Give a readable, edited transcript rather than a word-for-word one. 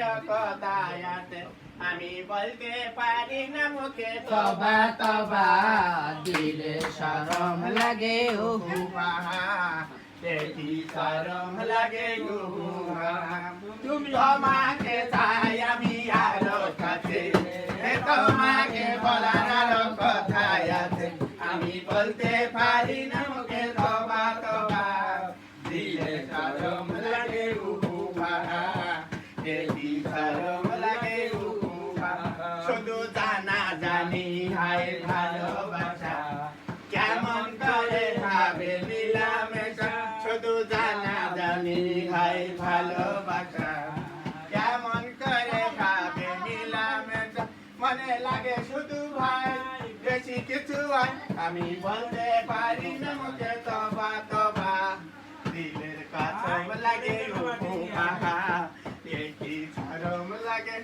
কোথায় আছে আমি বলতে পারি না মুখে তবা তবা দিলে শরম লাগে ওহু দেখি শরম লাগে তুমি তোমাকে চাই আমি আরো কাছে তোমাকে বলার আরো কোথায় আছে আমি বলতে পারি না মুখে তবা তবা দিলে শরম লাগে দেখি শরম লাগে শুধু জানা জানি হায় ভালোবাসা কেমন করে ভাবে মিলামেশা শুধু জানা জানি হায় ভালোবাসা কেমন করে ভাবে মিলামেশা মনে লাগে শুধু ভাই বেশি কিছু হয় আমি বলতে পারি না মুখে তবা তবা দিলের কাছে লাগে দেখি শরম লাগে